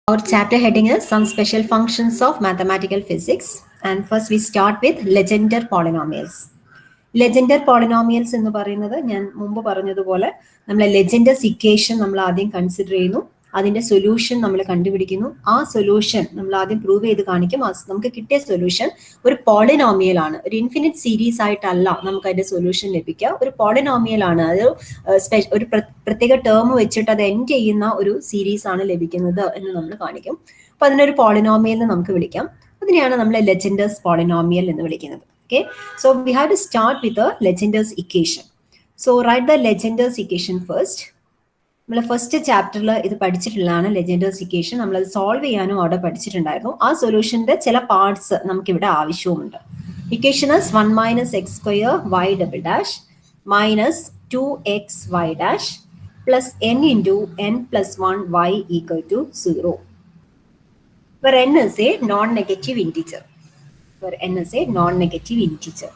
Our chapter heading is Some Special Functions of Mathematical Physics. And first we start with Legendre polynomials. Legendre polynomials എന്ന് പറയുന്നത് ഞാൻ മുമ്പ് പറഞ്ഞതുപോലെ നമ്മൾ ലെജൻഡേഴ്സ് equation നമ്മൾ ആദ്യം കൺസിഡർ ചെയ്യുന്നു, അതിന്റെ സൊല്യൂഷൻ നമ്മൾ കണ്ടുപിടിക്കുന്നു. ആ സൊല്യൂഷൻ നമ്മൾ ആദ്യം പ്രൂവ് ചെയ്ത് കാണിക്കും. നമുക്ക് കിട്ടിയ സൊല്യൂഷൻ ഒരു പോളിനോമിയൽ ആണ്, ഒരു ഇൻഫിനിറ്റ് സീരീസ് ആയിട്ടല്ല നമുക്ക് അതിന്റെ സൊല്യൂഷൻ ലഭിക്കുക, ഒരു പോളിനോമിയൽ ആണ്. അത് ഒരു പ്രത്യേക ടേം വെച്ചിട്ട് അത് എൻഡ് ചെയ്യുന്ന ഒരു സീരീസ് ആണ് ലഭിക്കുന്നത് എന്ന് നമ്മൾ കാണിക്കും. അപ്പൊ അതിനൊരു പോളിനോമിയൽ എന്ന് നമുക്ക് വിളിക്കാം. അതിനെയാണ് നമ്മൾ ലെജൻഡേഴ്സ് പോളിനോമിയൽ എന്ന് വിളിക്കുന്നത്. Okay, so we have to start with the Legendre's equation. So write the Legendre's equation first. നമ്മൾ ഫസ്റ്റ് ചാപ്റ്ററിൽ ഇത് പഠിച്ചിട്ടുള്ളതാണ് ലെജൻഡേഴ്സ് ഇക്വേഷൻ. നമ്മൾ അത് സോൾവ് ചെയ്യാനും അവിടെ പഠിച്ചിട്ടുണ്ടായിരുന്നു. ആ സൊല്യൂഷന്റെ ചില പാർട്സ് നമുക്ക് ഇവിടെ ആവശ്യവുമുണ്ട്. Equation is 1 minus x square y double dash minus 2x y dash plus n into n plus 1 y equal to 0, where n is a non-negative integer. Where n is a non-negative integer.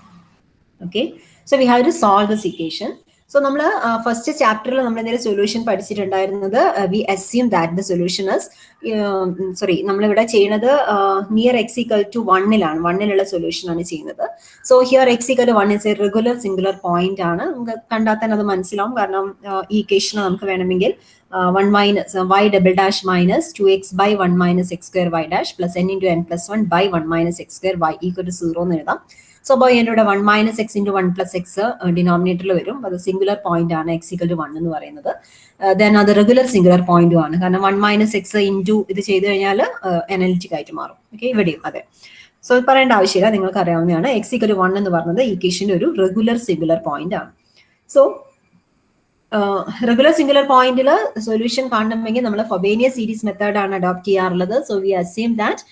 Okay, so we have to solve this equation. So നമ്മൾ first ചാപ്റ്ററിൽ നമ്മൾ ഇതിന്റെ solution പഠിച്ചിട്ടുണ്ടായിരുന്നത് we assume that the solution is നമ്മളിവിടെ ചെയ്യുന്നത് near x equal to 1 1 solution ആണ് ചെയ്യുന്നത്. So here x equal to 1 is a regular singular point ആണ്. നമുക്ക് കണ്ടാൽ തന്നെ അത് മനസ്സിലാവും, കാരണം ഈ ഇക്വേഷൻ നമുക്ക് വേണമെങ്കിൽ 1 minus y double dash minus 2x by 1 minus x square y dash plus n into n plus 1 by 1 minus x square y equal to 0 എന്ന് എഴുതാം. സോ അപ്പോൾ എൻ്റെ ഇവിടെ 1 minus x into 1 plus x ഡിനോമിനേറ്ററിൽ വരും. അത് സിംഗുലർ പോയിന്റ് ആണ് x equal to 1 എന്ന് പറയുന്നത്. ദെൻ അത് റെഗുലർ സിംഗുലർ പോയിന്റും ആണ്, കാരണം 1 minus x into ഇത് ചെയ്ത് കഴിഞ്ഞാൽ അനലിറ്റിക് ആയിട്ട് മാറും. ഓക്കെ, ഇവിടെയും അതെ. സോ പറയേണ്ട ആവശ്യമില്ല, നിങ്ങൾക്ക് അറിയാവുന്നതാണ്. x equal to 1 എന്ന് പറയുന്നത് ഇക്വേഷൻ്റെ ഒരു റെഗുലർ സിംഗുലർ പോയിന്റ് ആണ്. സോ റെഗുലർ സിംഗുലർ പോയിന്റിൽ സൊല്യൂഷൻ കാണണമെങ്കിൽ നമ്മൾ ഫൊബേനിയസ് സീരീസ് മെത്തേഡ് ആണ് അഡോപ്റ്റ് ചെയ്യാറുള്ളത്. So we assume that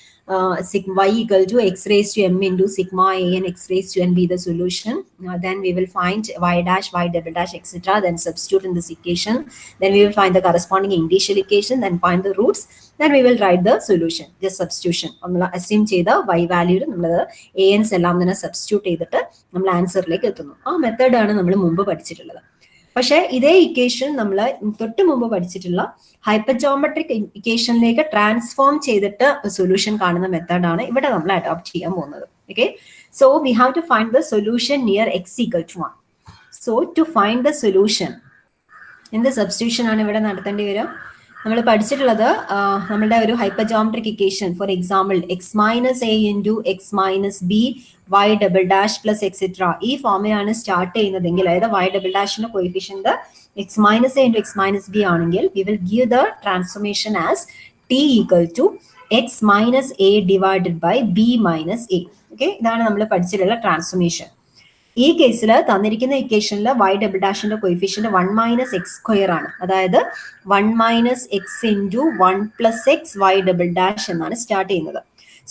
sigma y equal to x raised to m into sigma a and x raised to n be the solution. Then we will find y dash, y double dash, etc. Then substitute in this equation. Then we will find the corresponding initial equation. Then find the roots. Then we will write the solution. Just substitution. നമ്മൾ assume ചെയ്ത y value നമ്മൾ ans എല്ലാം തന്നെ substitute ചെയ്തിട്ട് നമ്മൾ ആൻസറിലേക്ക് എത്തുന്നു. ആ മെത്തേഡാണ് നമ്മൾ മുമ്പ് പഠിച്ചിട്ടുള്ളത്. പക്ഷേ ഇതേ ഇക്വേഷൻ നമ്മൾ തൊട്ട് മുമ്പ് പഠിച്ചിട്ടുള്ള ഹൈപ്പർജോമെട്രിക് ഇക്വേഷനിലേക്ക് ട്രാൻസ്ഫോം ചെയ്തിട്ട് സൊല്യൂഷൻ കാണുന്ന മെത്തേഡാണ് ഇവിടെ നമ്മൾ അഡോപ്റ്റ് ചെയ്യാൻ പോകുന്നത്. Okay, so we have to find the solution near x equal to 1. So to find the solution, എന്ത് സബ്സ്റ്റിറ്റ്യൂഷൻ ആണ് ഇവിടെ നടത്തേണ്ടി വരിക? നമ്മൾ പഠിച്ചിട്ടുള്ളത് നമ്മുടെ ഒരു hypergeometric equation, for example x minus a into x minus b y double dash plus etcetera, ഈ ഫോമിലാണ് സ്റ്റാർട്ട് ചെയ്യുന്നതെങ്കിൽ, അതായത് വൈ ഡബിൾ ഡാഷിന്റെ coefficient x minus a into x minus b ആണെങ്കിൽ we will give the transformation as t equal to x minus a divided by b minus a. Okay, ഇതാണ് നമ്മൾ പഠിച്ചിട്ടുള്ള transformation. ഈ കേസിൽ തന്നിരിക്കുന്ന ഇക്വേഷനിൽ വൈ ഡബിൾ ഡാഷിന്റെ കോയിഫിഷ്യന്റ് 1 മൈനസ് എക്സ് സ്ക്വയർ ആണ്, അതായത് 1 minus x into 1 plus x y double dash എന്നാണ് സ്റ്റാർട്ട് ചെയ്യുന്നത്.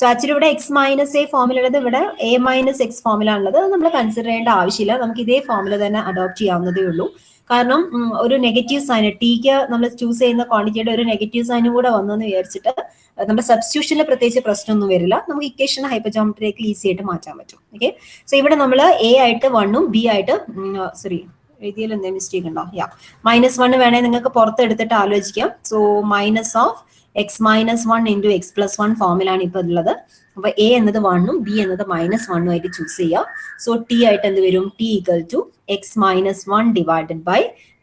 സോ ആക്ച്വലി ഇവിടെ എക്സ് മൈനസ് എ ഫോമിലുള്ളത്, ഇവിടെ എ മൈനസ് എക്സ് ഫോമിലാണുള്ളത്. അത് നമ്മൾ കൺസിഡർ ചെയ്യേണ്ട ആവശ്യമില്ല, നമുക്ക് ഇതേ ഫോമിൽ തന്നെ അഡോപ്റ്റ് ചെയ്യാവുന്നതേ ഉള്ളൂ. കാരണം ഒരു നെഗറ്റീവ് സൈൻ, ടിക്ക് നമ്മൾ ചൂസ് ചെയ്യുന്ന ക്വാണ്ടിറ്റിയുടെ ഒരു നെഗറ്റീവ് സൈനും കൂടെ വന്നെന്ന് വിചാരിച്ചിട്ട് നമ്മുടെ സബ്സ്റ്റിറ്റ്യൂഷനിൽ പ്രത്യേകിച്ച് പ്രശ്നമൊന്നും വരില്ല. നമുക്ക് ഇക്വേഷൻ ഹൈപ്പർജോമെട്രിയിലേക്ക് ഈസി ആയിട്ട് മാറ്റാൻ പറ്റും. ഓക്കെ, സോ ഇവിടെ നമ്മൾ എ ആയിട്ട് 1ഉം ബി ആയിട്ട് എഴുതിയാൽ എന്തെങ്കിലും മിസ്റ്റേക്ക് ഉണ്ടോ? -1 വേണേൽ നിങ്ങൾക്ക് പുറത്തെടുത്തിട്ട് ആലോചിക്കാം. So minus of X minus 1 into X plus 1 ഫോമിലാണ് ഇപ്പൊ ഉള്ളത്. അപ്പൊ എ എന്നത് 1ഉം ബി എന്നത് -1ഉം ആയിട്ട് ചൂസ് ചെയ്യുക. സോ ടി ആയിട്ട് എന്ത് വരും? T equal to x minus 1 divided by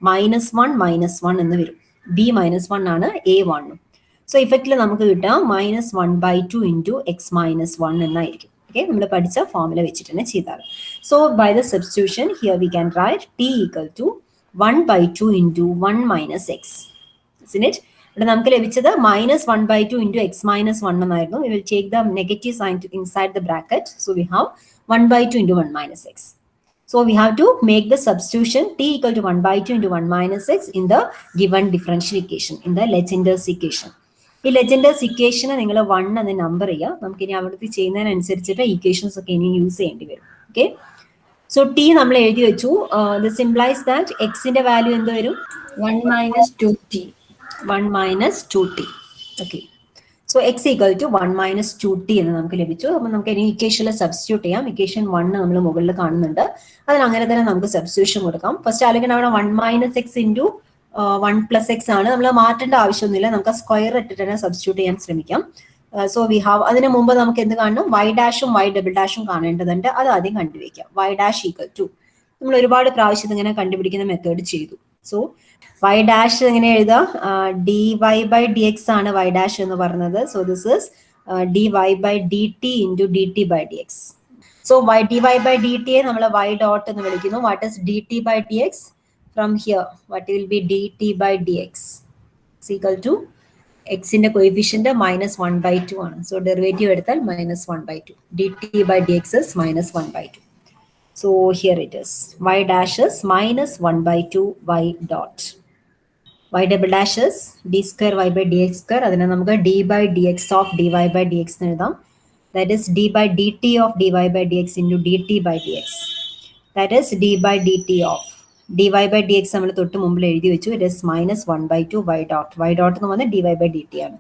-1 എന്ന് വരും. ബി -1 ആണ്, എ 1ഉം. സോ ഇഫക്റ്റിൽ നമുക്ക് കിട്ടാം -1/2 ഇൻറ്റു എക്സ് മൈനസ് 1 എന്നായിരിക്കും. ഓക്കെ, നമ്മൾ പഠിച്ച ഫോമുല വെച്ചിട്ട് തന്നെ ചെയ്താൽ. So by the substitution here we can write t equal to 1/2 into 1 minus x. Isn't it? ഇവിടെ നമുക്ക് ലഭിച്ചത് -1/2 ഇൻറ്റു എക്സ് മൈനസ് 1 എന്നായിരുന്നു. We will take the negative sign inside the bracket. So we have 1/2 into 1 minus x. So we have to make the substitution t equal to 1/2 into 1 minus x in the given differential equation, in the Legendre's equation. ഈ ലെജൻഡേഴ്സ് ഇക്വേഷനെ നിങ്ങൾ 1 എന്ന് number ചെയ്യുക. നമുക്ക് ഇനി അവിടുത്തെ ചെയ്യുന്നതിനനുസരിച്ചിട്ട് equations ഒക്കെ ഇനി use ചെയ്യേണ്ടി വരും. ഓക്കെ, സോ ടി നമ്മൾ എഴുതി വെച്ചു. ദിസ് ഇംപ്ലൈസ് ദാറ്റ് എക്സിന്റെ വാല്യൂ എന്ത് വരും? 1 minus 2t. 1 minus 2t. Okay, so x equal to 1 minus 2t എന്ന് നമുക്ക് ലഭിച്ചു. അപ്പൊ നമുക്ക് ഇനി ഇക്വേഷനിൽ സബ്സ്റ്റിറ്റ്യൂട്ട് ചെയ്യാം. ഇക്വേഷൻ 1 നമ്മൾ മുകളിൽ കാണുന്നുണ്ട്, അതിൽ അങ്ങനെ തന്നെ നമുക്ക് സബ്സ്റ്റിറ്റ്യൂഷൻ കൊടുക്കാം. ഫസ്റ്റ് ആലോചിക്കണം, അവിടെ 1 minus x into 1 plus x ആണ്. നമ്മൾ മാറ്റേണ്ട ആവശ്യമൊന്നുമില്ല, നമുക്ക് സ്ക്വയർ ഇട്ടിട്ട് തന്നെ സബ്സ്റ്റിറ്റ്യൂട്ട് ചെയ്യാൻ ശ്രമിക്കാം. സോ വി ഹാവ്, അതിന് മുമ്പ് നമുക്ക് എന്ത് കാണണം, y ഡാഷും y ഡബിൾ ഡാഷും കാണേണ്ടതുണ്ട്. അത് ആദ്യം കണ്ടുപിടിക്കാം. y ഡാഷ് ഈക്വൽ ടു, നമ്മൾ ഒരുപാട് പ്രാവശ്യം ഇങ്ങനെ കണ്ടുപിടിക്കുന്ന മെത്തേഡ് ചെയ്തു. സോ y ഡാഷ് എങ്ങനെ എഴുതാം, dy by dx ആണ് y ഡാഷ് എന്ന് പറഞ്ഞത്. So this is dy by dt into dt by dx. So dy by dt നമ്മൾ y dot എന്ന് വിളിക്കുന്നു. What is dt by dx? From here, what will be dt by dx is equal to x in the coefficient minus 1 by 2 ആണ്. So derivative എടുത്താൽ minus 1 by 2. dt by dx is minus 1 by 2. So here it is. Y dash is minus 1 by 2 y dot. Y double dash is d square y by dx square. അതിനെ നമുക്ക് d by dx of dy by dx എന്ന് എഴുതാം. That is d by dt of dy by dx into dt by dx. That is d by dt of dy by dx നമ്മൾ തൊട്ട് മുമ്പിൽ എഴുതി വെച്ചു. It is minus 1 by 2 y dot. Y dot എന്ന് പറഞ്ഞാൽ dy by dt ആണ്.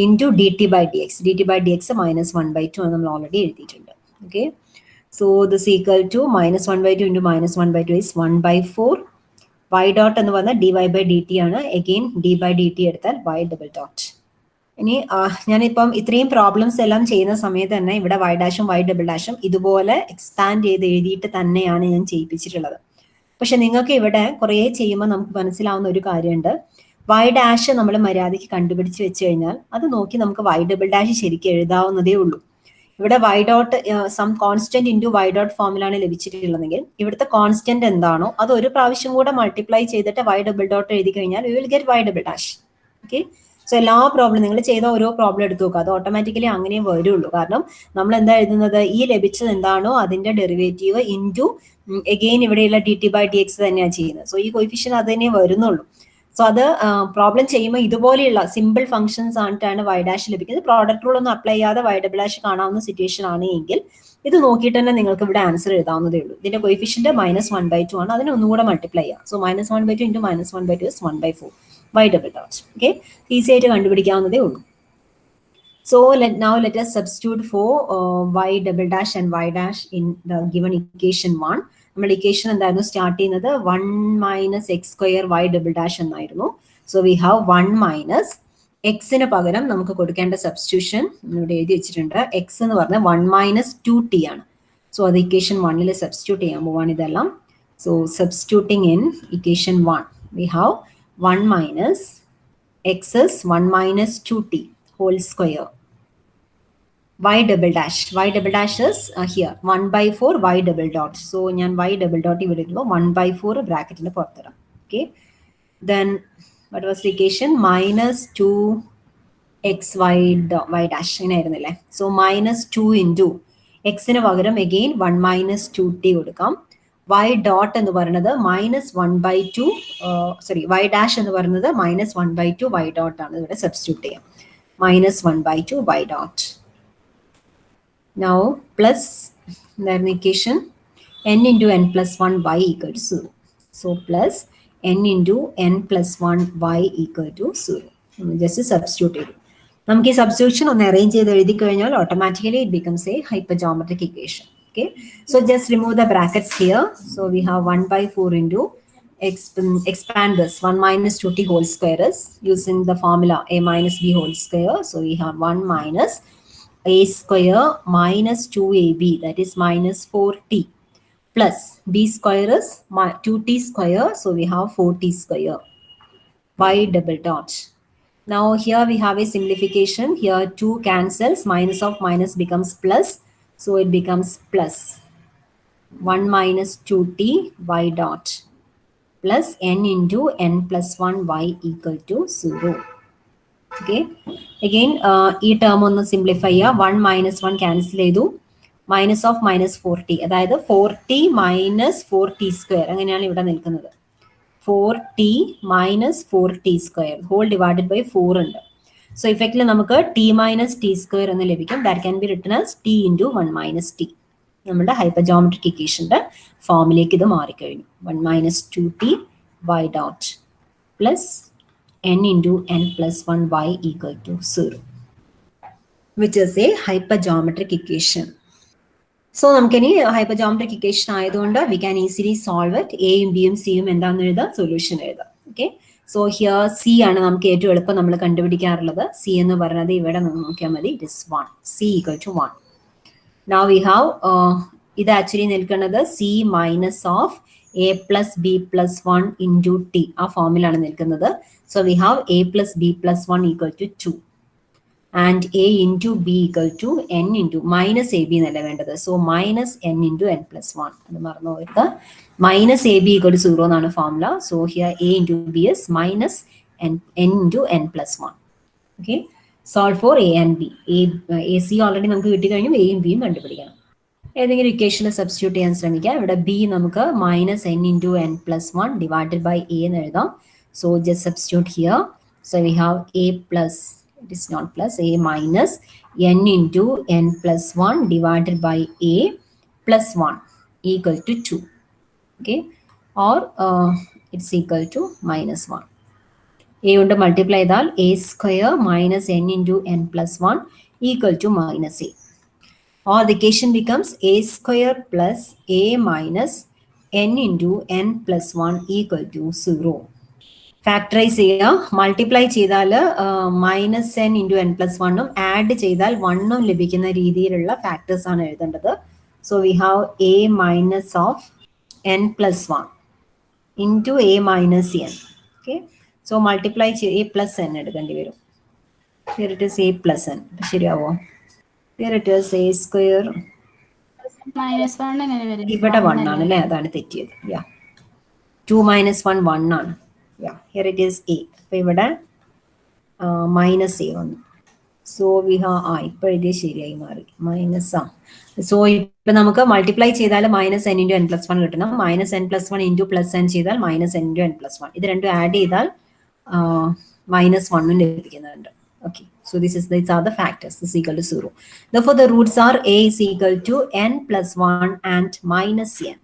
Into dt by dx. dt by dx minus 1 by 2 ആണ് നമ്മൾ ഓൾറെഡി എഴുതിയിട്ടുണ്ട്. Okay. So this equal to minus 1 by 2 into minus 1 by 2 is 1 by 4. Y dot എന്ന് പറഞ്ഞാൽ dy by dt ആണ്. Again d by dt എടുത്താൽ y double dot. ഇനി ഞാനിപ്പം ഇത്രയും പ്രോബ്ലംസ് എല്ലാം ചെയ്യുന്ന സമയത്ത് തന്നെ ഇവിടെ y ഡാഷും y ഡബിൾ ഡാഷും ഇതുപോലെ എക്സ്പാൻഡ് ചെയ്ത് എഴുതിയിട്ട് തന്നെയാണ് ഞാൻ ചെയ്യിപ്പിച്ചിട്ടുള്ളത്. പക്ഷെ നിങ്ങൾക്ക് ഇവിടെ കുറേ ചെയ്യുമ്പോൾ നമുക്ക് മനസ്സിലാവുന്ന ഒരു കാര്യമുണ്ട്. y ഡാഷ് നമ്മൾ മര്യാദയ്ക്ക് കണ്ടുപിടിച്ച് വെച്ച് കഴിഞ്ഞാൽ അത് നോക്കി നമുക്ക് y ഡബിൾ ഡാഷ് ശരിക്കും എഴുതാവുന്നതേ ഉള്ളൂ. ഇവിടെ y dot some constant into y dot ഫോമിലാണ് ലഭിച്ചിട്ടുള്ളതെങ്കിൽ ഇവിടുത്തെ കോൺസ്റ്റന്റ് എന്താണോ അത് ഒരു പ്രാവശ്യം കൂടെ മൾട്ടിപ്ലൈ ചെയ്തിട്ട് y ഡബിൾ ഡോട്ട് എഴുതി കഴിഞ്ഞാൽ you will get y double dash. Okay. So എല്ലാ പ്രോബ്ലം നിങ്ങൾ ചെയ്ത ഓരോ പ്രോബ്ലം എടുത്ത് നോക്കുക, അത് ഓട്ടോമാറ്റിക്കലി അങ്ങനെ വരുള്ളൂ. കാരണം നമ്മൾ എന്താ എഴുതുന്നത്, ഈ ലഭിച്ചത് എന്താണോ അതിന്റെ ഡെറിവേറ്റീവ് ഇൻറ്റു എഗെയിൻ ഇവിടെയുള്ള d t by d x തന്നെയാണ് ചെയ്യുന്നത്. സോ ഈ കോയിഫിഷ്യൻ അത് തന്നെ വരുന്നുള്ളൂ. സോ അത് പ്രോബ്ലം ചെയ്യുമ്പോൾ ഇതുപോലെയുള്ള സിമ്പിൾ ഫംഗ്ഷൻസ് ആയിട്ടാണ് വൈ ഡാഷ് ലഭിക്കുന്നത്. പ്രോഡക്റ്റ് റൂൾ ഒന്നും അപ്ലൈ ചെയ്യാതെ വൈ ഡബിൾ ഡാഷ് കാണാവുന്ന സിറ്റുവേഷൻ ആണ് എങ്കിൽ ഇത് നോക്കിയിട്ട് തന്നെ നിങ്ങൾക്ക് ഇവിടെ ആൻസർ എഴുതാവുന്നതേ ഉള്ളൂ. ഇതിന്റെ കോയിഫിഷ്യന്റ് minus 1 by 2 ആണ്. അതിനെ ഒന്നുകൂടെ മൾട്ടിപ്ലൈ ചെയ്യാം. So minus 1 by 2 into minus 1 by 2 is 1 by 4 y double dot. Okay, easy ആയിട്ട് കണ്ടുപിടിക്കാവുന്നതേ ഉള്ളൂ. So now let us substitute for y double dash and y dash in the given equation 1. നമ്മൾ equation എന്തായിരുന്നു start ചെയ്യുന്നത്, 1 minus x square y double dash എന്നായിരുന്നു. So we have 1 minus എക്സിന് പകരം നമുക്ക് കൊടുക്കേണ്ട സബ്സ്റ്റിറ്റ്യൂഷൻ ഇവിടെ എഴുതി വെച്ചിട്ടുണ്ട്. എക്സ് എന്ന് പറഞ്ഞാൽ 1 minus 2t ആണ്. സോ അത് ഇക്വേഷൻ 1ൽ സബ്സ്റ്റിറ്റ്യൂട്ട് ചെയ്യാൻ പോവാണ് ഇതെല്ലാം. So substituting in equation 1 we have 1 minus x is 1 minus 2t whole square. Y double dash is here 1 by 4 y double dot. So ഞാൻ y double dot ഇവിടെ ഇടുന്നു, 1 by 4 ബ്രാക്കറ്റിന്റെ പുറത്തിടാം. Okay, then what was the equation, minus 2x y dash ഇങ്ങനെയായിരുന്നില്ലേ. So minus 2 into x ന് പകരം again 1 minus 2t കൊടുക്കാം. y dot എന്ന് പറയുന്നത് minus 1 by 2 y dash എന്ന് പറയുന്നത് minus 1 by 2 y dot ആണ്. ഇവിടെ സബ്സ്റ്റിറ്റ്യൂട്ട് ചെയ്യാം. minus 1 by 2 y dot. Now plus the equation n into n plus 1 y equal to 0. So plus n into n plus 1 y equal to 0. Just substitute it. നമുക്ക് ഈ substitution ഒന്ന് arrange ചെയ്ത് എഴുതി കഴിഞ്ഞാൽ automatically it becomes a hypergeometric equation. Okay, so just remove the brackets here. So we have 1 by 4 into expand this 1 minus 2t whole square is using the formula a minus b whole square. So we have 1 minus a square minus 2ab, that is minus 4t, plus b square is 2t square. So we have 4t square. Y double dot. Now here we have a simplification. Here 2 cancels, minus of minus becomes plus. So it becomes plus 1 minus 2t y dot plus n into n plus 1 y equal to 0. Okay, again ഈ term ഒന്ന് simplify ചെയ്യുക. 1 minus 1 cancel ചെയ്തു, minus of minus 4t, അതായത് 4t minus 4t square അങ്ങനെയാണ് ഇവിടെ നിൽക്കുന്നത്. 4t minus 4t square whole divided by 4 ഉണ്ട്. So ഇഫക്റ്റിൽ നമുക്ക് ടി മൈനസ് ടി സ്ക്വയർ എന്ന് ലഭിക്കും. That can be written as T into 1 minus T. നമ്മുടെ ഹൈപ്പർജോമെട്രിക് ഇക്വേഷന്റെ ഫോമിലേക്ക് ഇത് മാറിക്കഴിഞ്ഞു. 1 minus 2t y dot plus n into n plus 1 y equal to 0, which is a hypergeometric equation. So നമുക്കിനി ഹൈപ്പർജോമെട്രിക് equation ആയതുകൊണ്ട് we can easily solve it. എയും ബിയും സിയും എന്താണെന്ന് എഴുതാം, സൊല്യൂഷൻ എഴുതാം. ഓക്കെ. സോ ഹിയർ സി ആണ് നമുക്ക് ഏറ്റവും എളുപ്പം നമ്മൾ കണ്ടുപിടിക്കാറുള്ളത്. സി എന്ന് പറയുന്നത് ഇവിടെ നിന്ന് നോക്കിയാൽ മതി, it is 1. C equal to 1. Now we have ഇത് ആക്ച്വലി നിൽക്കുന്നത് c minus of a plus b plus 1 into t, ആ ഫോമിലാണ് നിൽക്കുന്നത്. So we have a plus b plus 1 equal to 2 and a into b equal to n into minus a b എന്നല്ല വേണ്ടത്. So minus n into n plus 1, അത് മറന്നു പോയിട്ട് minus a b equal to 0 എന്നാണ് formula. So here a into b is minus n into n plus 1. Okay, solve for a and b. A c already നമുക്ക് കിട്ടി കഴിഞ്ഞു, എയും ബിയും കണ്ടുപിടിക്കണം. ഏതെങ്കിലും ഇക്വേഷനിൽ സബ്സ്റ്റിറ്റ്യൂട്ട് ചെയ്യാൻ ശ്രമിക്കാം. ഇവിടെ ബി നമുക്ക് minus n into n plus 1 divided by a എന്ന് എഴുതാം. So just substitute here. So we have a plus, it is not plus, a minus n into n plus 1 divided by a plus 1 equal to 2. Okay, or it's equal to minus 1. A ഉണ്ട് multiply ചെയ്താൽ a square minus n into n plus 1 equal to minus a. Or the equation becomes a square plus a minus n into n plus 1 equal to 0. Factorise ചെയ്യുക. Multiply ചെയ്താൽ minus n into n plus 1ഉം add ചെയ്താൽ 1ഉം ലഭിക്കുന്ന രീതിയിലുള്ള factors ആണ് എഴുതേണ്ടത്. So we have a minus of n plus 1 into a minus n. Okay, so multiply ചെയ്ത് എ പ്ലസ് എൻ എടുക്കേണ്ടി വരും. Here it is a plus n. ശരിയാവോ? Here it is a square, ഇവിടെ 1 ആണ് അല്ലേ, അതാണ് തെറ്റിയത്. യാ, 2 മൈനസ് 1 1 ആണ്. Yeah, here it is a. അപ്പോൾ ഇവിടെ മൈനസ് എ വന്നു. സോ വി ഹാവ് ഇപ്പോൾ എഴുതിയ ശരിയായി മാറി, മൈനസ് ആ. സോ ഇപ്പം നമുക്ക് മൾട്ടിപ്ലൈ ചെയ്താൽ minus n into n plus 1 കിട്ടണം. Minus n plus 1 into plus n ചെയ്താൽ minus n into n plus 1. ഇത് രണ്ടും ആഡ് ചെയ്താൽ മൈനസ് 1ഉം ലഭിക്കുന്നുണ്ട്. Okay, so these are the factors. This is equal to 0. Therefore, the roots are a is equal to n plus 1 and minus n.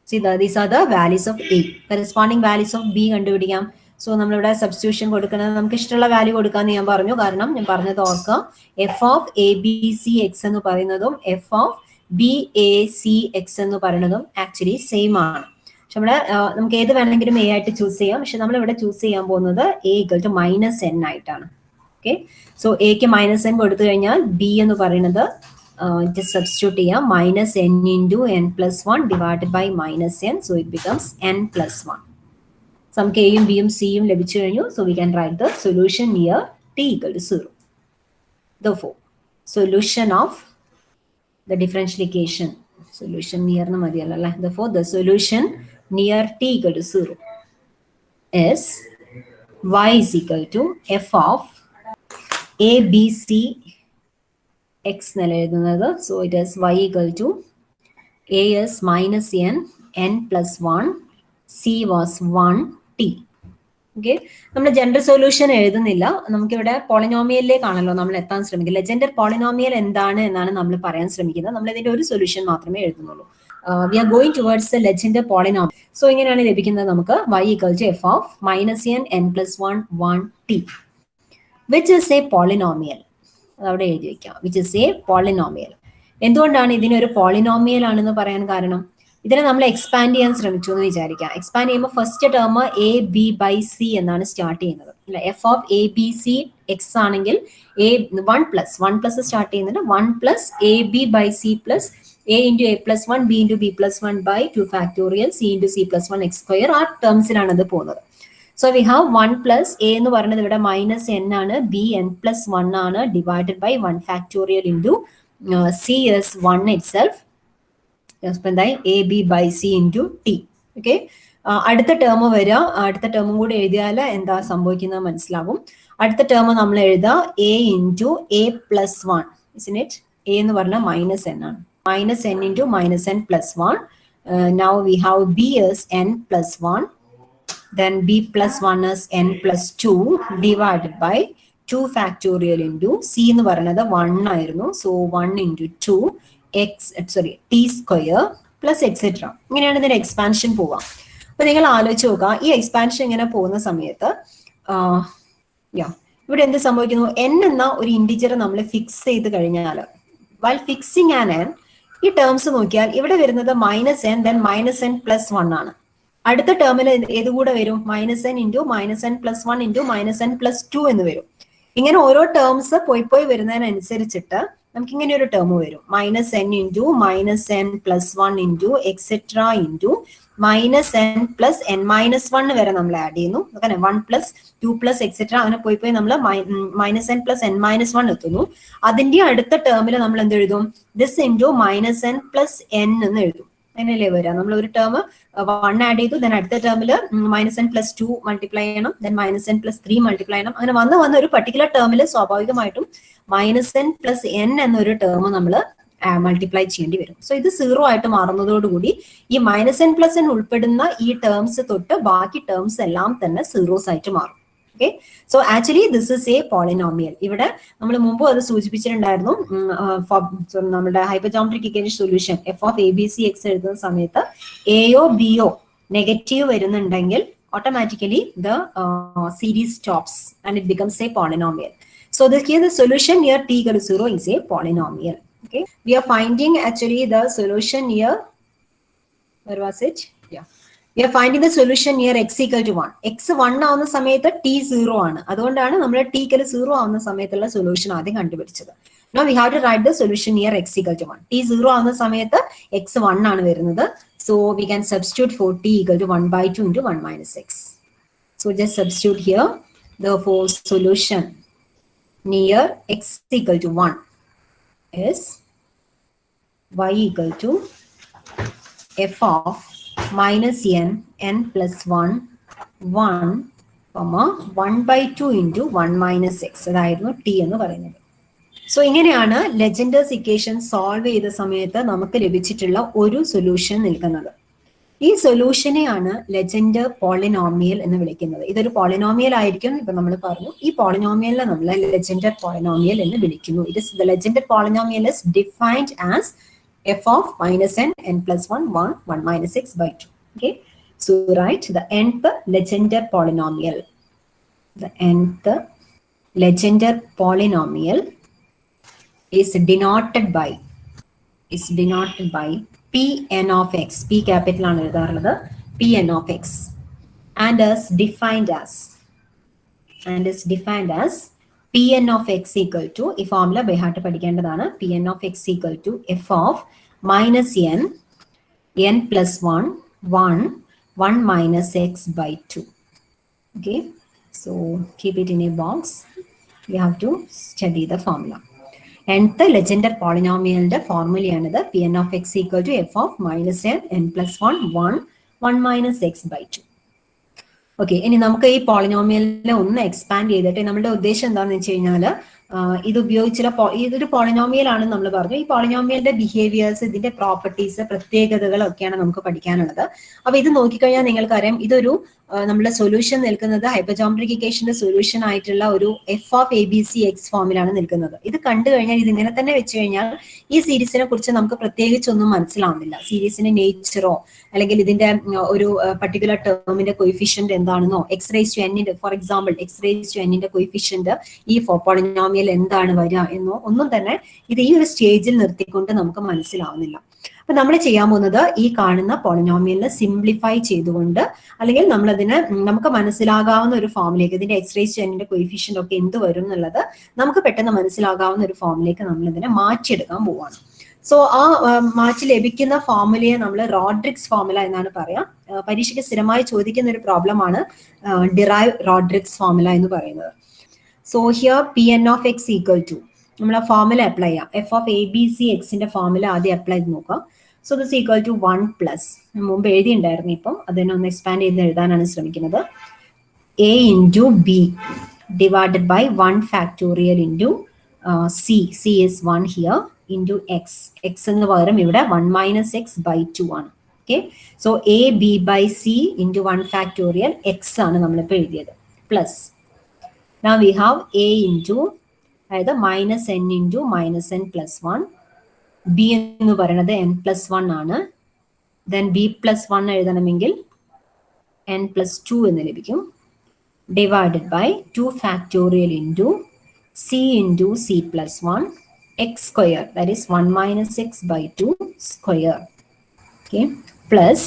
See, these are the values of a. Corresponding values of b കണ്ടുപിടിക്കാം. So നമ്മളിവിടെ substitution കൊടുക്കുന്നത് നമുക്ക് ഇഷ്ടമുള്ള value കൊടുക്കാമെന്ന് ഞാൻ പറഞ്ഞു. കാരണം ഞാൻ പറഞ്ഞത് ഓർക്കുക, F of a b c X എന്ന് പറയുന്നതും F of B a C X എന്ന് പറയുന്നതും ആക്ച്വലി സെയിം ആണ്. പക്ഷെ നമ്മുടെ നമുക്ക് ഏത് വേണമെങ്കിലും എ ആയിട്ട് ചൂസ് ചെയ്യാം. പക്ഷെ നമ്മളിവിടെ ചൂസ് ചെയ്യാൻ പോകുന്നത് a equal to minus n ആയിട്ടാണ്. ഓക്കെ, സോ എക്ക് മൈനസ് എൻ കൊടുത്തു കഴിഞ്ഞാൽ ബി എന്ന് പറയുന്നത് just substitute here minus n into n plus 1 divided by minus n, so it becomes n plus 1. Some k യും b യും c യും ലഭിച്ചു കഴിഞ്ഞു. So we can write the solution near t equal to 0. Therefore, solution of the differential equation, solution near na madiyalla alla. Therefore, the solution near t equal to 0 is y is equal to f of a b c x nalla എഴുതുന്നത്. So it is y equal to a is minus n, n plus 1, c was 1, t. Okay, നമ്മൾ general solution എഴുതുന്നില്ല. നമുക്കിവിടെ പോളിനോമിയലിലേക്കാണല്ലോ നമ്മൾ എത്താൻ ശ്രമിക്കുന്നത്. Legender polynomial എന്താണ് എന്നാണ് നമ്മൾ പറയാൻ ശ്രമിക്കുന്നത്. നമ്മൾ ഇതിന്റെ ഒരു സൊല്യൂഷൻ മാത്രമേ എഴുതുന്നുള്ളൂ. We are going towards the Legendre polynomial. So ഇങ്ങനെയാണ് ലഭിക്കുന്നത് നമുക്ക് y equal to f of minus n n plus 1 1 t, which is a polynomial. അതവിടെ എഴുതി വെക്കാം, വിച്ച് ഇസ് എ പോളിനോമിയൽ. എന്തുകൊണ്ടാണ് ഇതിനൊരു പോളിനോമിയൽ ആണെന്ന് പറയാൻ കാരണം, ഇതിനെ നമ്മൾ എക്സ്പാൻഡ് ചെയ്യാൻ ശ്രമിച്ചു എന്ന് വിചാരിക്കാം. എക്സ്പാൻഡ് ചെയ്യുമ്പോൾ first term a b by c എന്നാണ് സ്റ്റാർട്ട് ചെയ്യുന്നത്. അല്ലെ, f of a b c x ആണെങ്കിൽ എ 1 പ്ലസ് സ്റ്റാർട്ട് ചെയ്യുന്നുണ്ട്. 1 plus a b by c plus a into a plus 1 b into b plus 1 by 2 factorial c into c plus 1 x square. ആ ടേംസിലാണ് അത് പോകുന്നത്. So we have 1 plus a എന്ന് പറയുന്നത് ഇവിടെ minus n ആണ്, b n plus 1 ആണ്, divided by 1 factorial into c is 1 itself, a b by c into t. Okay, അടുത്ത ടേം വരിക. അടുത്ത ടേമും കൂടി എഴുതിയാൽ എന്താ സംഭവിക്കുന്നത് മനസ്സിലാവും. അടുത്ത ടേം നമ്മൾ എഴുതുക a into a plus 1, isn't it? a എന്ന് പറഞ്ഞാൽ മൈനസ് n ആണ്. Minus n into minus n plus 1. Now we have b is n plus 1. Then b plus 1 is n plus 2 divided by 2 factorial into c എന്ന് പറയുന്നത് 1 ആയിരുന്നു. So 1 into 2 t square plus etcetera. ഇങ്ങനെയാണ് ഇതിന്റെ expansion പോവാം. അപ്പൊ നിങ്ങൾ ആലോചിച്ച് നോക്കുക, ഈ എക്സ്പാൻഷൻ ഇങ്ങനെ പോകുന്ന സമയത്ത് ഇവിടെ എന്ത് സംഭവിക്കുന്നു, n എന്ന ഒരു ഇൻഡിജർ നമ്മൾ ഫിക്സ് ചെയ്ത് കഴിഞ്ഞാൽ, while fixing an n, ഈ ടേംസ് നോക്കിയാൽ ഇവിടെ വരുന്നത് minus n then minus n plus 1 ആണ്. അടുത്ത ടേമിൽ ഏത് കൂടെ വരും? Minus n into minus n plus one into minus n plus two എന്ന് വരും. ഇങ്ങനെ ഓരോ ടേംസ് പോയി വരുന്നതിനനുസരിച്ചിട്ട് നമുക്ക് ഇങ്ങനെ ഒരു ടേം വരും. Minus n into minus n plus one into etcetera into minus n plus N minus one വരെ നമ്മൾ ആഡ് ചെയ്യുന്നു. അങ്ങനെ 1 പ്ലസ് 2 പ്ലസ് എക്സെട്ര അങ്ങനെ പോയി നമ്മൾ minus n plus N minus one എത്തുന്നു. അതിന്റെ അടുത്ത ടേമിൽ നമ്മൾ എന്ത് എഴുതും? This into minus n plus N എന്ന് എഴുതും. അങ്ങനെയല്ലേ വരിക? നമ്മൾ ഒരു ടേം 1 ആഡ് ചെയ്തു, ദെൻ അടുത്ത ടേമിൽ മൈനസ് എൻ പ്ലസ് 2 മൾട്ടിപ്ലൈ ചെയ്യണം, then minus n plus 3 multiply ചെയ്യണം. അങ്ങനെ വന്ന് ഒരു പർട്ടിക്കുലർ ടേമിൽ സ്വാഭാവികമായിട്ടും മൈനസ് എൻ പ്ലസ് എൻ എന്നൊരു ടേം നമ്മൾ മൾട്ടിപ്ലൈ ചെയ്യേണ്ടി വരും. സോ ഇത് 0 ആയിട്ട് മാറുന്നതോടുകൂടി ഈ മൈനസ് എൻ പ്ലസ് എൻ ഉൾപ്പെടുന്ന ഈ ടേംസ് തൊട്ട് ബാക്കി ടേംസ് എല്ലാം തന്നെ സീറോസ് ആയിട്ട് മാറും. Okay, so actually this is a polynomial. ഇവിടെ നമ്മൾ മുമ്പ് അത് സൂചിപ്പിച്ചിട്ടുണ്ടായിരുന്നു. നമ്മുടെ hypergeometric equation solution f of a b c x എഴുതുന്ന സമയത്ത് എയോ ബിയോ നെഗറ്റീവ് വരുന്നുണ്ടെങ്കിൽ automatically the series stops and it becomes a polynomial. So here the solution near t equal to 0 is a polynomial. Okay, we are finding actually the solution near, where was it? Yeah, we are finding the solution near x equal to 1. x 1 ആവുന്ന സമയത്ത് t 0 ആണ്. അതുകൊണ്ടാണ് നമ്മൾ t equal to 0 ആവുന്ന സമയത്തുള്ള solution ആദ്യം കണ്ടുപിടിച്ചത്. Now we have to write the solution near x equal to 1. t 0 ആവുന്ന സമയത്ത് x 1 ആണ് വരുന്നത്. So we can substitute for t equal to 1 by 2 into 1 minus x. So just substitute here. Therefore solution near x equal to 1 is y equal to f of minus n plus 1 1 by 2 into 1 minus x. അതായിരുന്നു t എന്ന് പറയുന്നത്. So ഇങ്ങനെയാണ് ലെജൻഡേഴ്സ് equation solve ചെയ്ത സമയത്ത് നമുക്ക് ലഭിച്ചിട്ടുള്ള ഒരു solution നിൽക്കുന്നത്. ഈ സൊല്യൂഷനെയാണ് ലെജൻഡർ പോളിനോമിയൽ എന്ന് വിളിക്കുന്നത്. ഇതൊരു പോളിനോമിയൽ ആയിരിക്കും. ഇപ്പൊ നമ്മൾ പറഞ്ഞു ഈ പോളിനോമിയലിനെ നമ്മൾ ലെജൻഡർ പോളിനോമിയൽ എന്ന് വിളിക്കുന്നു. It is the Legendre polynomial is defined as f of minus n plus 1 minus x by 2. Okay, so write the nth Legendre polynomial. The nth Legendre polynomial is denoted by Pn of x. P capital ആണ് എഴുതാറുള്ളത്. Pn of x and is defined as Pn of x equal to, ഈ formula by heart പഠിക്കേണ്ടതാണ്. Pn of x equal to f of minus n plus 1 minus x by 2. Okay, so keep it in a box. You have to study the formula. Nth Legendre polynomial formula Pn of x equal to f of minus n plus 1 minus x by 2. Okay, ഇനി നമുക്ക് ഈ പോളിനോമിയലിനെ ഒന്ന് expand ചെയ്തിട്ട് നമ്മുടെ ഉദ്ദേശം എന്താണെന്ന് വെച്ച് കഴിഞ്ഞാൽ ഇത് ഉപയോഗിച്ചുള്ള ഇതൊരു പോളിനോമിയൽ ആണെന്ന് നമ്മൾ പറഞ്ഞു. ഈ പോളിനോമിയലിന്റെ ബിഹേവിയേഴ്സ്, ഇതിന്റെ പ്രോപ്പർട്ടീസ്, പ്രത്യേകതകളൊക്കെയാണ് നമുക്ക് പഠിക്കാനുള്ളത്. അപ്പൊ ഇത് നോക്കിക്കഴിഞ്ഞാൽ നിങ്ങൾക്കറിയാം ഇതൊരു നമ്മുടെ സൊല്യൂഷൻ നിൽക്കുന്നത് ഹൈപ്പർജോമെട്രിക് സൊല്യൂഷൻ ആയിട്ടുള്ള ഒരു F of a b c X ഫോമിലാണ് നിൽക്കുന്നത്. ഇത് കണ്ടു കഴിഞ്ഞാൽ ഇത് ഇങ്ങനെ തന്നെ വെച്ച് കഴിഞ്ഞാൽ ഈ സീരീസിനെ കുറിച്ച് നമുക്ക് പ്രത്യേകിച്ചൊന്നും മനസ്സിലാവുന്നില്ല. സീരീസിന്റെ നേച്ചറോ അല്ലെങ്കിൽ ഇതിന്റെ ഒരു പർട്ടിക്കുലർ ടേമിന്റെ കൊയിഫിഷ്യന്റ് എന്താണെന്നോ, എക്സ് റേസ് ടു എന്നിന്റെ for example x raise to എന്നിന്റെ കൊയിഫിഷ്യന്റ് ഈ പോളിനോമിയൽ എന്താണ് വരിക എന്നോ ഒന്നും തന്നെ ഇത് ഈ ഒരു സ്റ്റേജിൽ നിർത്തിക്കൊണ്ട് നമുക്ക് മനസ്സിലാവുന്നില്ല. അപ്പൊ നമ്മൾ ചെയ്യാൻ പോകുന്നത് ഈ കാണുന്ന പോളിനോമിയലിനെ സിംപ്ലിഫൈ ചെയ്തുകൊണ്ട് അല്ലെങ്കിൽ നമുക്ക് മനസ്സിലാകാവുന്ന ഒരു ഫോമിലേക്ക്, ഇതിന്റെ എക്സ് റേസ് ടു എന്നിന്റെ കൊയിഫിഷ്യന്റ് ഒക്കെ എന്ത് വരും എന്നുള്ളത് നമുക്ക് പെട്ടെന്ന് മനസ്സിലാകാവുന്ന ഒരു ഫോമിലേക്ക് നമ്മൾ ഇതിനെ മാറ്റിയെടുക്കാൻ പോവാണ്. സോ ആ മാറ്റി ലഭിക്കുന്ന ഫോർമുലയെ നമ്മൾ റോഡ്രിക്സ് ഫോർമുല എന്നാണ് പറയാം. പരീക്ഷയ്ക്ക് സ്ഥിരമായി ചോദിക്കുന്ന ഒരു പ്രോബ്ലമാണ് ഡിറൈവ് റോഡ്രിക്സ് ഫോർമുല എന്ന് പറയുന്നത്. So here Pn of x equal to നമ്മൾ ആ ഫോർമുല അപ്ലൈ ചെയ്യാം. F of a b c എക്സിന്റെ ഫോർമുല ആദ്യം അപ്ലൈ ചെയ്ത് നോക്കാം. So this equal to 1 plus മുമ്പ് എഴുതിയിട്ടുണ്ടായിരുന്നു, ഇപ്പം അതിനെ ഒന്ന് എക്സ്പാൻഡ് ചെയ്ത് എഴുതാനാണ് ശ്രമിക്കുന്നത്. A into b divided by 1 factorial into c is 1 here into x എന്ന് പകരം ഇവിടെ 1 മൈനസ് എക്സ് ബൈ 2 ആണ്. Okay, so a b by C into 1 factorial X ആണ് നമ്മളിപ്പോൾ എഴുതിയത്. Plus now we have a into അതായത് minus n into minus n plus 1, B എന്ന് പറയുന്നത് എൻ പ്ലസ് 1 ആണ്. ദെൻ ബി പ്ലസ് 1 എഴുതണമെങ്കിൽ എൻ പ്ലസ് 2 എന്ന് ലഭിക്കും. Divided by 2 factorial into c plus 1 x square, that is 1 minus x by 2 square. Okay, plus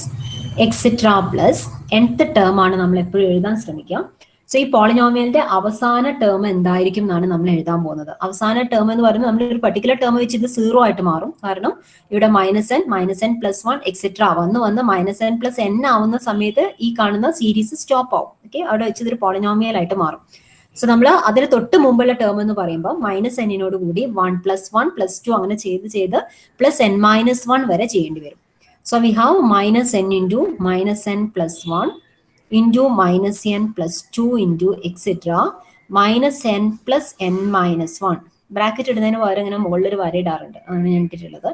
etcetera plus nth term ആണ് നമ്മൾ എപ്പോഴും എഴുതാൻ ശ്രമിക്കുക. സോ ഈ പോളിനോമിയലിന്റെ അവസാന ടേം എന്തായിരിക്കും എന്നാണ് നമ്മൾ എഴുതാൻ പോകുന്നത്. അവസാന ടേം എന്ന് പറയുന്നത് നമ്മൾ ഒരു പർട്ടിക്കുലർ ടേം വെച്ച് ഇത് 0 ആയിട്ട് മാറും. കാരണം ഇവിടെ -n പ്ലസ് 1 എക്സെട്ര വന്ന് -n+n ആവുന്ന സമയത്ത് ഈ കാണുന്ന സീരീസ് സ്റ്റോപ്പ് ആവും. ഓക്കെ, അവിടെ വെച്ച് ഇതൊരു പോളിനോമിയൽ ആയിട്ട് മാറും. സോ നമ്മൾ അതിന് തൊട്ട് മുമ്പുള്ള ടേം എന്ന് പറയുമ്പോൾ -n കൂടി 1 + 1 + 2 അങ്ങനെ ചെയ്ത് +n-1 വരെ ചെയ്യേണ്ടി വരും. So we have -n into -n plus 1 into -n plus 2 into etc. -n plus n-1. Bracket ഇടുന്നതിന് പകരം ഇങ്ങനെ മുകളിൽ ഒരു വര ഇടാറുണ്ട്, ആണ് ഞാൻ ഇട്ടിട്ടുള്ളത്.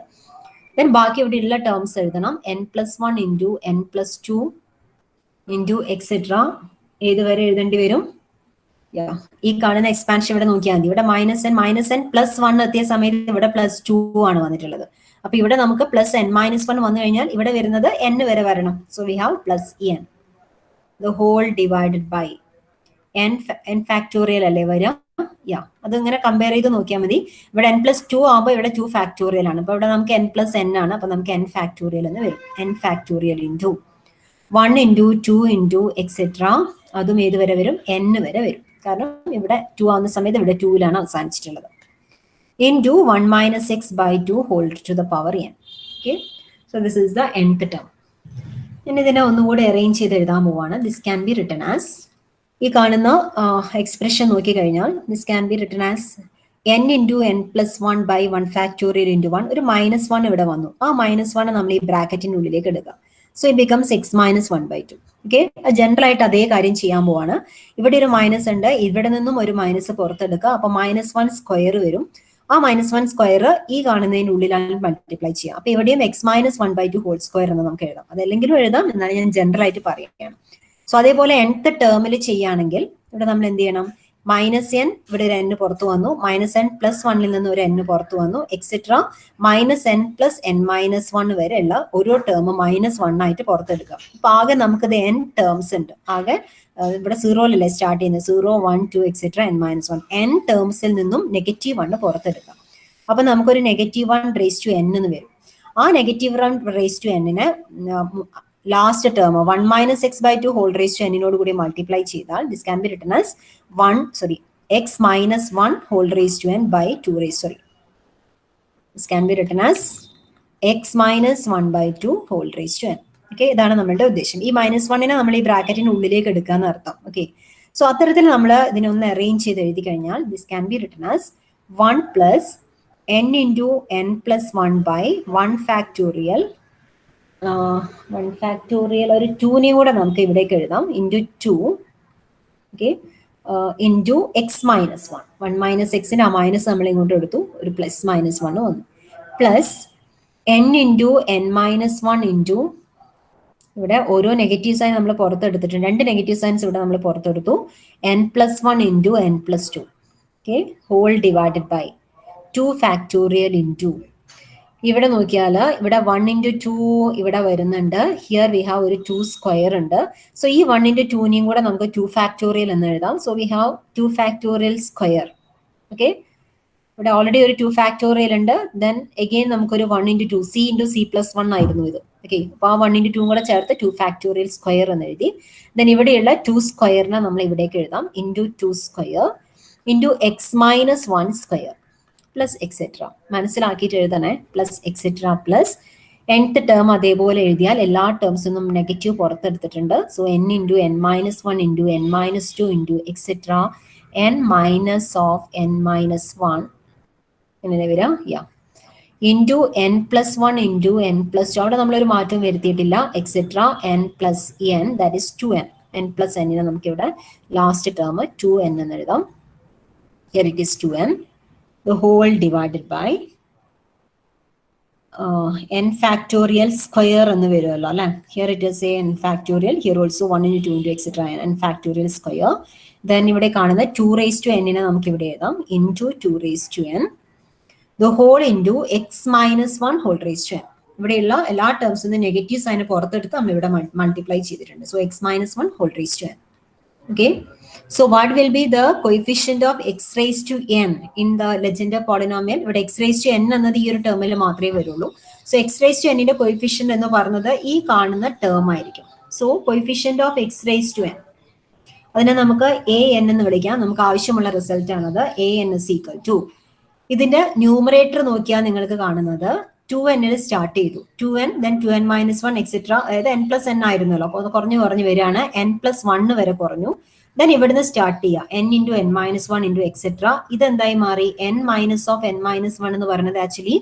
ദെൻ ബാക്കി ഇവിടെ ഉള്ള ടേംസ് എഴുതണം. n+1 into n+2 into etc. ഏത് വരെ എഴുതേണ്ടി വരും? ഈ കാണുന്ന എക്സ്പാൻഷൻ ഇവിടെ നോക്കിയാൽ മതി. ഇവിടെ -n പ്ലസ് 1 എത്തിയ സമയത്ത് ഇവിടെ +2 ആണ് വന്നിട്ടുള്ളത്. അപ്പൊ ഇവിടെ നമുക്ക് +n-1 വന്നു കഴിഞ്ഞാൽ ഇവിടെ വരുന്നത് n വരെ വരണം. So we have +n the whole divided by n factorial അല്ലേ വരിക? അത് ഇങ്ങനെ കമ്പയർ ചെയ്ത് നോക്കിയാൽ മതി. ഇവിടെ n+2 ആകുമ്പോൾ ഇവിടെ 2 ഫാക്ടോറിയൽ ആണ്. അപ്പൊ ഇവിടെ നമുക്ക് n+n ആണ്. അപ്പൊ നമുക്ക് n ഫാക്ടോറിയൽ എന്ന് വരും. n factorial into 1 into 2 into etc. അതും ഏത് വരെ വരും? n വരെ വരും. കാരണം ഇവിടെ 2 ആവുന്ന സമയത്ത് ഇവിടെ 2ലാണ് അവസാനിച്ചിട്ടുള്ളത്. Into 1 - x/2 whole to the power n. Okay, so this is the nth term. ഇനി ഇതിനെ ഒന്നുകൂടെ അറേഞ്ച് ചെയ്ത് എഴുതാൻ പോവാണ്. This can be written as, ഈ കാണുന്ന എക്സ്പ്രഷൻ നോക്കിക്കഴിഞ്ഞാൽ this can be written as n into n+1 by 1 factorial into 1. ഒരു -1 ഇവിടെ വന്നു. ആ -1 നമ്മൾ ഈ ബ്രാക്കറ്റിന്റെ ഉള്ളിലേക്ക് എടുക്കുക. So it becomes x-1/2. Okay, general ആയിട്ട് അതേ കാര്യം ചെയ്യാൻ പോവാണ്. ഇവിടെ ഒരു മൈനസ് ഉണ്ട്, ഇവിടെ നിന്നും ഒരു മൈനസ് പുറത്തെടുക്കുക. അപ്പൊ -1² വരും. ആ -1² ഈ കാണുന്നതിന് ഉള്ളിലാണ് മൾട്ടിപ്ലൈ ചെയ്യുക. അപ്പൊ ഇവിടെയും x-1/2 ഹോൾ സ്ക്വയർ എന്ന് നമുക്ക് എഴുതാം. അതെല്ലെങ്കിലും എഴുതാം, എന്നാണ് ഞാൻ ജനറൽ ആയിട്ട് പറയുകയാണ്. സോ അതേപോലെ nth ടേമിൽ ചെയ്യുകയാണെങ്കിൽ ഇവിടെ നമ്മൾ എന്ത് ചെയ്യണം? -n ഇവിടെ ഒരു n പുറത്തു വന്നു, -n+1 നിന്ന് ഒരു n പുറത്തു വന്നു, എക്സെട്ര -n+n-1 വരെയുള്ള ഓരോ ടേം -1 ആയിട്ട് പുറത്തെടുക്കാം. അപ്പൊ ആകെ നമുക്കിത് n ടേംസ് ഉണ്ട്. ആകെ ഇവിടെ 0-ലല്ലേ സ്റ്റാർട്ട് ചെയ്യുന്നത്, 0, 1, 2 എക്സെട്ര n-1. n ടേംസിൽ നിന്നും -1 പുറത്തെടുക്കാം. അപ്പൊ നമുക്കൊരു -1 എന്ന് വരും. ആ -1 last term 1 - x/2 whole n കൂടി മൾട്ടിപ്ലൈ ചെയ്താൽ this can be written as x-1 whole n by 2 this can be written as x-1/2 whole n. ഓക്കെ, ഇതാണ് നമ്മളുടെ ഉദ്ദേശം. ഈ -1 നമ്മൾ ഈ ബ്രാക്കറ്റിന് ഉള്ളിലേക്ക് എടുക്കാന്ന് അർത്ഥം. ഓക്കെ, സോ അത്തരത്തിൽ നമ്മൾ ഇതിനെ ഒന്ന് അറേഞ്ച് ചെയ്ത് എഴുതി കഴിഞ്ഞാൽ this can be written as 1 + n into n+1 by 1 factorial. 1 factorial ഒരു 2നെയും കൂടെ നമുക്ക് ഇവിടേക്ക് എഴുതാം. Into 2, okay, into x-1. 1 - x-ന്റെ ആ മൈനസ് നമ്മൾ ഇങ്ങോട്ട് എടുത്തു, ഒരു +-1 വന്നു. Plus n into n-1 into ഇവിടെ ഓരോ നെഗറ്റീവ് സൈൻ നമ്മൾ പുറത്തെടുത്തിട്ടുണ്ട്. 2 നെഗറ്റീവ് സൈൻസ് ഇവിടെ നമ്മൾ പുറത്തെടുത്തു. n+1 into n+2. Okay, whole divided by 2 factorial into ഇവിടെ നോക്കിയാൽ ഇവിടെ 1 into 2 ഇവിടെ വരുന്നുണ്ട്. ഹിയർ വി ഹാവ് ഒരു 2² ഉണ്ട്. സോ ഈ 1 into 2നെയും കൂടെ നമുക്ക് 2 ഫാക്ടോറിയൽ എന്ന് എഴുതാം. So we have 2 factorial square. Okay, ഇവിടെ ഓൾറെഡി ഒരു 2 ഫാക്ടോറിയൽ ഉണ്ട്. ദെൻ അഗെയിൻ നമുക്കൊരു 1 into 2 c into c+1 ആയിരുന്നു ഇത്. ഓക്കെ, അപ്പൊ ആ 1 into 2 കൂടെ ചേർത്ത് 2 ഫാക്ടോറിയൽ സ്ക്വയർ എന്ന് എഴുതി. ദെൻ ഇവിടെയുള്ള 2² നമ്മൾ ഇവിടേക്ക് എഴുതാം. Into 2² into x-1² plus etcetera. മനസ്സിലാക്കിയിട്ട് എഴുതണേ, plus etcetera plus nth term അതേപോലെ എഴുതിയാൽ എല്ലാ ടേംസിനും നെഗറ്റീവ് പുറത്തെടുത്തിട്ടുണ്ട്. So n into n-1 into n-2 into etcetera n-(n-1) എങ്ങനെ വരാം? Into n+1 into n+2. അവിടെ നമ്മളൊരു മാറ്റം വരുത്തിയിട്ടില്ല. Etcetera n+n, that is 2n. n+n നമുക്കിവിടെ ലാസ്റ്റ് ടേം 2n എന്ന് എഴുതാം. Here it is 2n. The whole divided by n factorial square എന്ന് വരുമല്ലോ അല്ലെ. Here it is n factorial, here also 1 into 2 into etc. n factorial square. Then ഇവിടെ കാണുന്ന 2n നമുക്ക് ഇവിടെ എഴുതാം. Into 2n the whole into x-1 whole n. ഇവിടെയുള്ള എല്ലാ ടേംസിനും നെഗറ്റീവ് സൈന് പുറത്തെടുത്ത് നമ്മൾ ഇവിടെ മൾട്ടിപ്ലൈ ചെയ്തിട്ടുണ്ട്. So x-1 whole n. Okay, so what will be the coefficient of x raised to n in the Legendre polynomial? ഇവിടെ x raised to n എന്നത് ഈ ഒരു ടേമിൽ മാത്രമേ വരുള്ളൂ. So x raised to n ന്റെ coefficient എന്ന് പറയുന്നത് ഈ കാണുന്ന ടേം ആയിരിക്കും. So coefficient of x raised to n അതിനെ നമുക്ക് a n എന്ന് വിളിക്കാം. നമുക്ക് ആവശ്യമുള്ള റിസൾട്ട് ആണത്. a n is equal to ഇതിന്റെ ന്യൂമറേറ്റർ നോക്കിയാൽ നിങ്ങൾക്ക് കാണുന്നത് 2n ൽ സ്റ്റാർട്ട് ചെയ്തു. 2n then 2n minus 1 etcetera, അതായത് n plus n ആയിരുന്നല്ലോ, അപ്പോൾ അത് കുറഞ്ഞു വരികയാണ്. n plus 1 വരെ കുറഞ്ഞു. ദെൻ ഇവിടുന്ന് സ്റ്റാർട്ട് ചെയ്യുക n into n minus 1 into etcetera. ഇതെന്തായി മാറി? n minus of n minus 1 എന്ന് പറയുന്നത് actually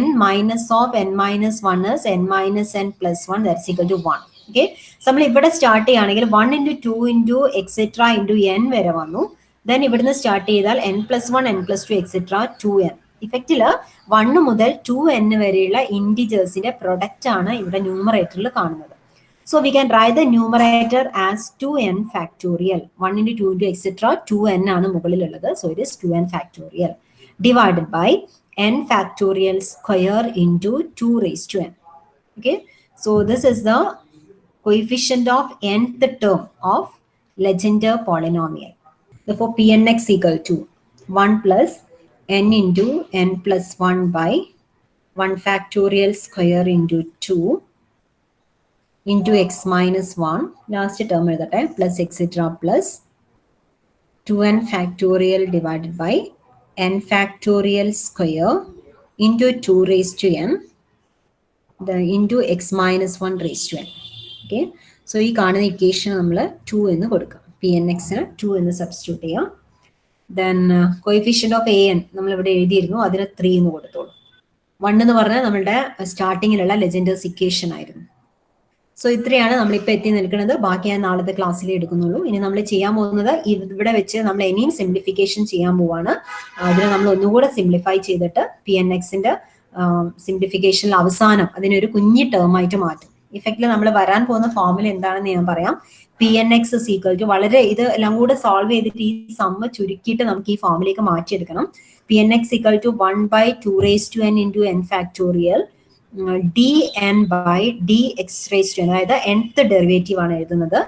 n minus of n minus 1 is n minus n plus 1, that's equal to 1. Okay, നമ്മൾ ഇവിടെ സ്റ്റാർട്ട് ചെയ്യുകയാണെങ്കിൽ 1 into 2 into etcetera into n വരെ വന്നു. Then ഇവിടുന്ന് സ്റ്റാർട്ട് ചെയ്താൽ n plus 1 n plus 2 etcetera 2n. ഇഫക്റ്റില് 1 മുതൽ 2n വരെയുള്ള ഇൻഡിജേഴ്സിന്റെ പ്രൊഡക്റ്റ് ആണ് ഇവിടെ ന്യൂമറേറ്ററിൽ കാണുന്നത്. So we can write the numerator as 2n factorial. 1 into 2 into etc. 2n ആണ് മുകളിലുള്ളത്. So it is 2n factorial divided by n factorial square into 2 raised to n. Okay, so this is the coefficient of nth term of Legendre polynomial. Therefore Pnx equal to 1 plus n into n plus 1 by 1 factorial square into 2 into x minus 1, last term at the time, plus etc. plus 2n factorial divided by n factorial square into 2 raised to n, the into x minus 1 raised to n. Okay, so ഈ കാണുന്ന equation നമ്മൾ 2 എന്ന് കൊടുക്കാം. Pnx 2 എന്ന് substitute ചെയ്യാം. Then coefficient of an നമ്മൾ ഇവിടെ എഴുതിയിരുന്നു, അതിന് 3 എന്ന് കൊടുത്തോളൂ. 1 എന്ന് പറഞ്ഞാൽ നമ്മളുടെ സ്റ്റാർട്ടിങ്ങിലുള്ള ലെജൻഡേഴ്സ് ഇക്വേഷൻ ആയിരുന്നു. സോ ഇത്രയാണ് നമ്മളിപ്പോൾ എത്തി നിൽക്കുന്നത്. ബാക്കി ഞാൻ നാളത്തെ ക്ലാസ്സിൽ എടുക്കുന്നുള്ളൂ. ഇനി നമ്മൾ ചെയ്യാൻ പോകുന്നത് ഇവിടെ വെച്ച് നമ്മൾ ഇനിയും സിംപ്ലിഫിക്കേഷൻ ചെയ്യാൻ പോവാണ്. അതിനെ നമ്മൾ ഒന്നുകൂടെ സിംപ്ലിഫൈ ചെയ്തിട്ട് Pnxന്റെ സിംപ്ലിഫിക്കേഷനിൽ അവസാനം അതിനൊരു കുഞ്ഞി ടേം ആയിട്ട് മാറ്റും. ഇഫക്റ്റിൽ നമ്മൾ വരാൻ പോകുന്ന ഫോർമുല എന്താണെന്ന് ഞാൻ പറയാം. Pnx is equal to, വളരെ ഇത് എല്ലാം കൂടെ സോൾവ് ചെയ്തിട്ട് ഈ സമ്മ ചുരുക്കിയിട്ട് നമുക്ക് ഈ ഫോമിലേക്ക് മാറ്റിയെടുക്കണം. Pnx equal to 1 by 2 raised to n into n factorial dn by dx raised to n, അതായത് nth ഡെറിവേറ്റീവ് ആണ് എഴുതുന്നത്,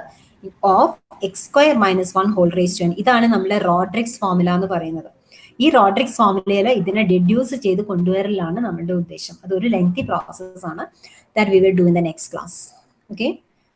of x square minus 1 whole raise to n. ഇതാണ് നമ്മുടെ റോഡ്രിക്സ് ഫോർമുല എന്ന് പറയുന്നത്. ഈ റോഡ്രിക്സ് ഫോർമുലയിൽ ഇതിനെ ഡെഡ്യൂസ് ചെയ്ത് കൊണ്ടുവരലാണ് നമ്മുടെ ഉദ്ദേശം. അതൊരു ലെങ്തി പ്രോസസ് ആണ്. That we will do in the next class. Okay.